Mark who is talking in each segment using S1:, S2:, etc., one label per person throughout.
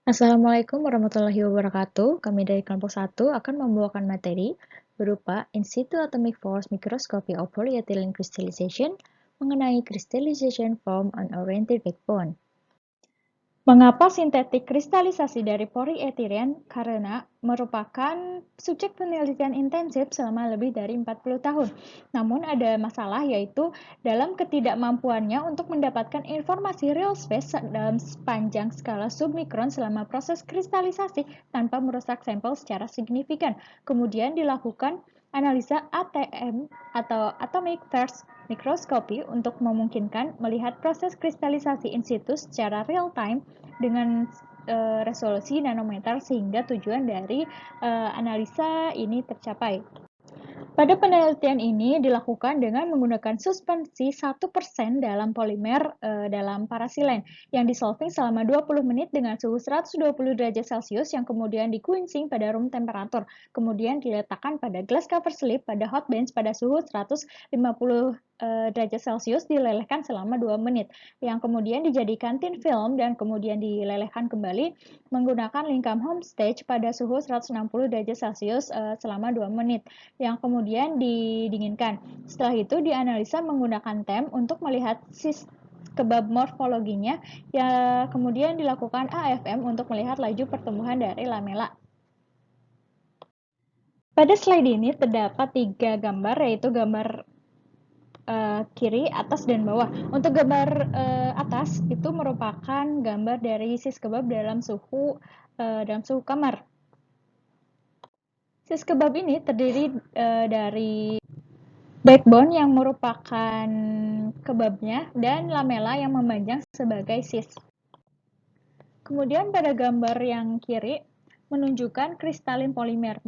S1: Assalamualaikum warahmatullahi wabarakatuh. Kami dari kelompok 1 akan membawakan materi berupa In situ atomic force microscopy of polyethylene crystallization mengenai crystallization form on oriented backbone. Mengapa sintetik kristalisasi dari polyethylene? Karena merupakan subjek penelitian intensif selama lebih dari 40 tahun. Namun ada masalah yaitu dalam ketidakmampuannya untuk mendapatkan informasi real space dalam sepanjang skala submikron selama proses kristalisasi tanpa merusak sampel secara signifikan. Kemudian dilakukan analisa ATM atau Atomic Force Microscopy untuk memungkinkan melihat proses kristalisasi in situ secara real time dengan resolusi nanometer sehingga tujuan dari analisa ini tercapai. Pada penelitian ini dilakukan dengan menggunakan suspensi 1% dalam polimer dalam parasilen yang disolving selama 20 menit dengan suhu 120 derajat Celcius yang kemudian di-quenching pada room temperatur. Kemudian diletakkan pada glass cover slip pada hot bench pada suhu 150 derajat Celcius dilelehkan selama 2 menit yang kemudian dijadikan thin film dan kemudian dilelehkan kembali menggunakan lingkam home stage pada suhu 160 derajat Celcius selama 2 menit yang kemudian didinginkan. Setelah itu dianalisa menggunakan TEM untuk melihat kebab morfologinya, ya kemudian dilakukan AFM untuk melihat laju pertumbuhan dari lamela. Pada slide ini terdapat 3 gambar, yaitu gambar kiri, atas, dan bawah. Untuk gambar atas itu merupakan gambar dari sis kebab dalam suhu kamar. Sis kebab ini terdiri dari backbone yang merupakan kebabnya dan lamela yang memanjang sebagai sis. Kemudian pada gambar yang kiri menunjukkan kristalin polimer.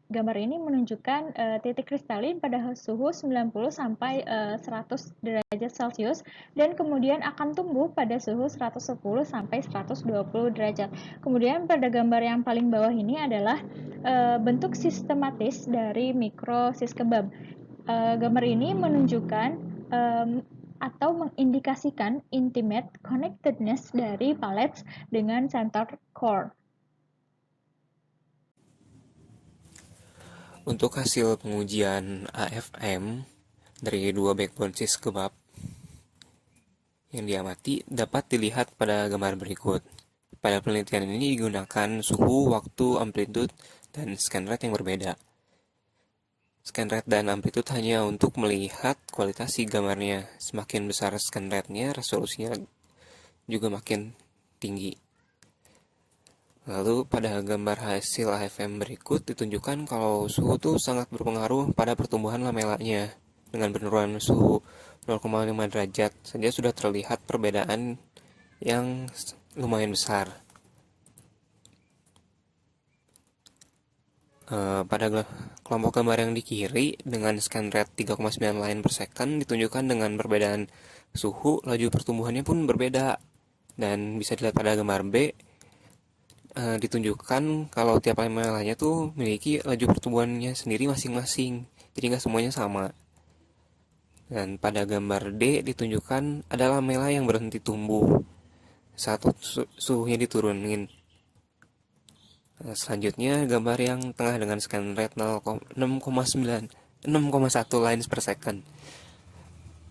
S1: Gambar ini menunjukkan titik kristalin pada suhu 90 sampai 100 derajat Celcius dan kemudian akan tumbuh pada suhu 110 sampai 120 derajat. Kemudian pada gambar yang paling bawah ini adalah bentuk sistematis dari mikrosis kebab. Gambar ini menunjukkan atau mengindikasikan intimate connectedness dari pallets dengan center core.
S2: Untuk hasil pengujian AFM dari dua backbone cis kebab yang diamati dapat dilihat pada gambar berikut. Pada penelitian ini digunakan suhu, waktu, amplitude, dan scan rate yang berbeda. Scan rate dan amplitude hanya untuk melihat kualitas si gambarnya. Semakin besar scan rate-nya, resolusinya juga makin tinggi. Lalu pada gambar hasil AFM berikut ditunjukkan kalau suhu itu sangat berpengaruh pada pertumbuhan lamelanya. Dengan penurunan suhu 0,5 derajat saja sudah terlihat perbedaan yang lumayan besar. Pada kelompok gambar yang di kiri dengan scan rate 3,9 line per second ditunjukkan dengan perbedaan suhu, laju pertumbuhannya pun berbeda. Dan bisa dilihat pada gambar B, ditunjukkan kalau tiap lamelanya tuh memiliki laju pertumbuhannya sendiri masing-masing, jadi nggak semuanya sama. Dan pada gambar D ditunjukkan ada lamela yang berhenti tumbuh saat suhunya diturunin. Selanjutnya gambar yang tengah dengan scan rate 6,1 lines per second.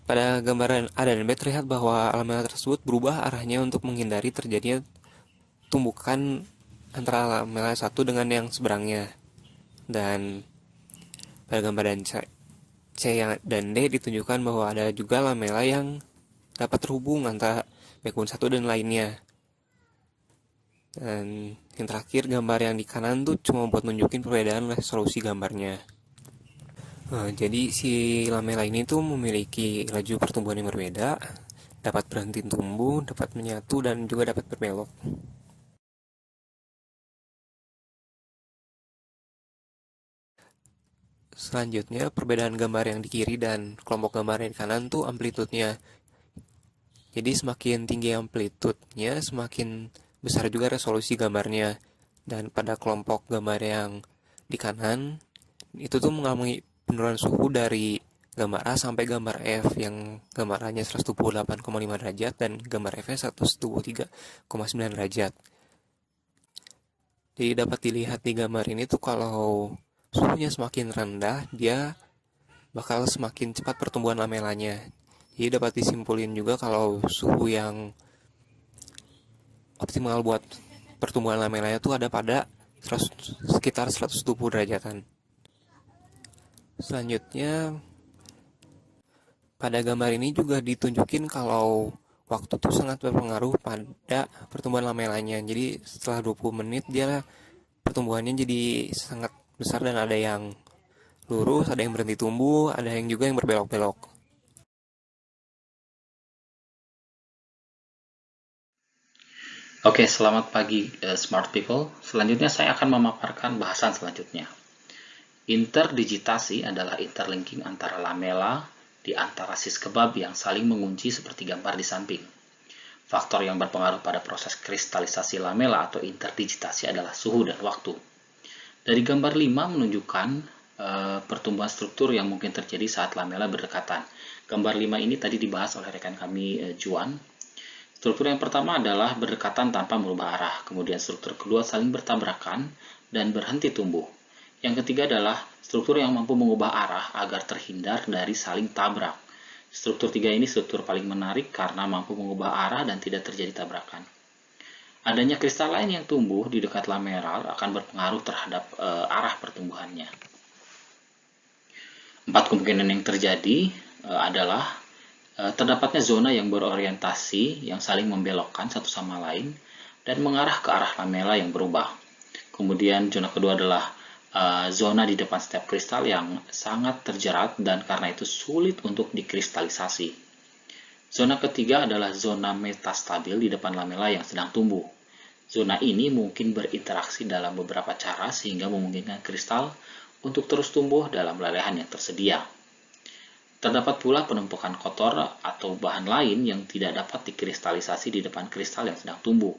S2: Pada gambaran A dan B terlihat bahwa lamela tersebut berubah arahnya untuk menghindari terjadinya tumbukan antara lamela satu dengan yang seberangnya. Dan pada gambaran C dan D ditunjukkan bahwa ada juga lamela yang dapat terhubung antara backbone satu dan lainnya. Dan yang terakhir gambar yang di kanan tuh cuma buat nunjukin perbedaan resolusi gambarnya. Jadi si lamela ini tuh memiliki laju pertumbuhan yang berbeda, dapat berhenti tumbuh, dapat menyatu, dan juga dapat berbelok. Selanjutnya, perbedaan gambar yang di kiri dan kelompok gambar yang di kanan tuh amplitudenya. Jadi semakin tinggi amplitudenya, semakin besar juga resolusi gambarnya. Dan pada kelompok gambar yang di kanan, itu tuh mengalami penurunan suhu dari gambar A sampai gambar F, yang gambar A-nya 128,5 derajat dan gambar F-nya 123,9 derajat. Jadi dapat dilihat di gambar ini tuh kalau suhunya semakin rendah, dia bakal semakin cepat pertumbuhan lamelanya. Jadi dapat disimpulin juga kalau suhu yang optimal buat pertumbuhan lamelanya tuh ada pada sekitar 120 derajatan. Selanjutnya, pada gambar ini juga ditunjukin kalau waktu tuh sangat berpengaruh pada pertumbuhan lamelanya. Jadi setelah 20 menit dia pertumbuhannya jadi sangat besar dan ada yang lurus, ada yang berhenti tumbuh, ada yang juga yang berbelok-belok.
S3: Oke, selamat pagi smart people. Selanjutnya saya akan memaparkan bahasan selanjutnya. Interdigitasi adalah interlinking antara lamela di antara sis kebab yang saling mengunci seperti gambar di samping. Faktor yang berpengaruh pada proses kristalisasi lamela atau interdigitasi adalah suhu dan waktu. Dari gambar 5 menunjukkan pertumbuhan struktur yang mungkin terjadi saat lamela berdekatan. Gambar 5 ini tadi dibahas oleh rekan kami Juan. Struktur yang pertama adalah berdekatan tanpa merubah arah, kemudian struktur kedua saling bertabrakan dan berhenti tumbuh. Yang ketiga adalah struktur yang mampu mengubah arah agar terhindar dari saling tabrak. Struktur tiga ini struktur paling menarik karena mampu mengubah arah dan tidak terjadi tabrakan. Adanya kristal lain yang tumbuh di dekat lameral akan berpengaruh terhadap arah pertumbuhannya. 4 kemungkinan yang terjadi adalah terdapatnya zona yang berorientasi yang saling membelokkan satu sama lain dan mengarah ke arah lamela yang berubah. Kemudian zona kedua adalah zona di depan setiap kristal yang sangat terjerat dan karena itu sulit untuk dikristalisasi. Zona ketiga adalah zona metastabil di depan lamela yang sedang tumbuh. Zona ini mungkin berinteraksi dalam beberapa cara sehingga memungkinkan kristal untuk terus tumbuh dalam lelehan yang tersedia. Terdapat pula penumpukan kotor atau bahan lain yang tidak dapat dikristalisasi di depan kristal yang sedang tumbuh.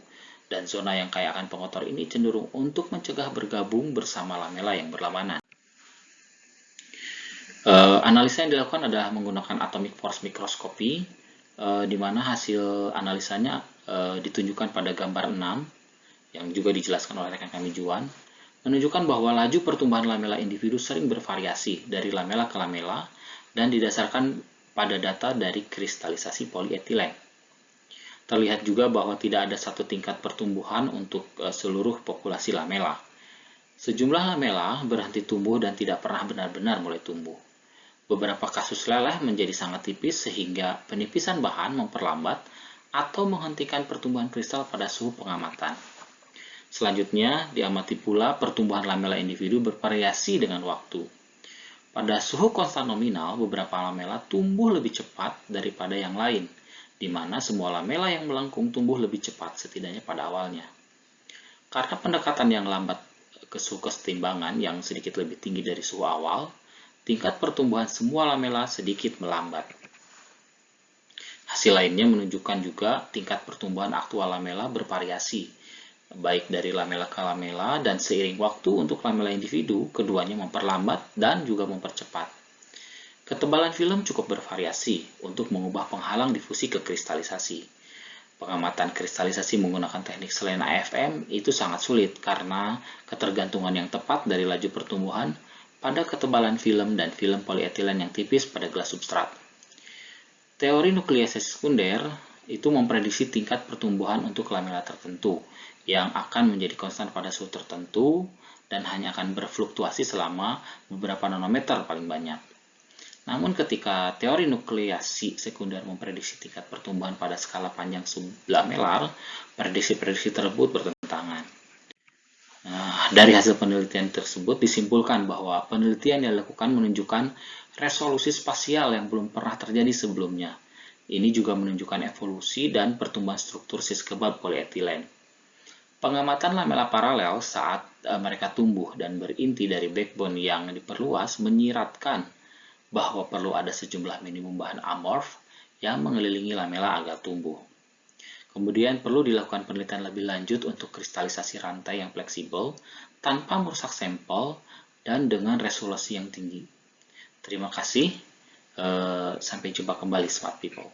S3: Dan zona yang kaya akan pengotor ini cenderung untuk mencegah bergabung bersama lamela yang berlawanan. Analisa yang dilakukan adalah menggunakan atomic force microscopy, di mana hasil analisanya ditunjukkan pada gambar 6, yang juga dijelaskan oleh rekan kami Juan, menunjukkan bahwa laju pertumbuhan lamela individu sering bervariasi dari lamela ke lamela dan didasarkan pada data dari kristalisasi polietilen. Terlihat juga bahwa tidak ada satu tingkat pertumbuhan untuk seluruh populasi lamela. Sejumlah lamela berhenti tumbuh dan tidak pernah benar-benar mulai tumbuh. Beberapa kasus leleh menjadi sangat tipis sehingga penipisan bahan memperlambat atau menghentikan pertumbuhan kristal pada suhu pengamatan. Selanjutnya, diamati pula pertumbuhan lamela individu bervariasi dengan waktu. Pada suhu konstan nominal, beberapa lamela tumbuh lebih cepat daripada yang lain, di mana semua lamela yang melengkung tumbuh lebih cepat setidaknya pada awalnya. Karena pendekatan yang lambat ke suhu kesetimbangan yang sedikit lebih tinggi dari suhu awal, tingkat pertumbuhan semua lamela sedikit melambat. Hasil lainnya menunjukkan juga tingkat pertumbuhan aktual lamela bervariasi, baik dari lamela ke lamela dan seiring waktu untuk lamela individu, keduanya memperlambat dan juga mempercepat. Ketebalan film cukup bervariasi untuk mengubah penghalang difusi ke kristalisasi. Pengamatan kristalisasi menggunakan teknik selain AFM itu sangat sulit karena ketergantungan yang tepat dari laju pertumbuhan pada ketebalan film dan film polietilen yang tipis pada gelas substrat. Teori nukleasi sekunder itu memprediksi tingkat pertumbuhan untuk lamela tertentu yang akan menjadi konstan pada suhu tertentu dan hanya akan berfluktuasi selama beberapa nanometer paling banyak. Namun ketika teori nukleasi sekunder memprediksi tingkat pertumbuhan pada skala panjang sublamelar, prediksi-prediksi tersebut bertentangan. Dari hasil penelitian tersebut disimpulkan bahwa penelitian yang dilakukan menunjukkan resolusi spasial yang belum pernah terjadi sebelumnya. Ini juga menunjukkan evolusi dan pertumbuhan struktur sis kebab polietilen. Pengamatan lamela paralel saat mereka tumbuh dan berinti dari backbone yang diperluas menyiratkan bahwa perlu ada sejumlah minimum bahan amorf yang mengelilingi lamela agar tumbuh. Kemudian perlu dilakukan penelitian lebih lanjut untuk kristalisasi rantai yang fleksibel tanpa merusak sampel dan dengan resolusi yang tinggi. Terima kasih. Sampai jumpa kembali Smart People.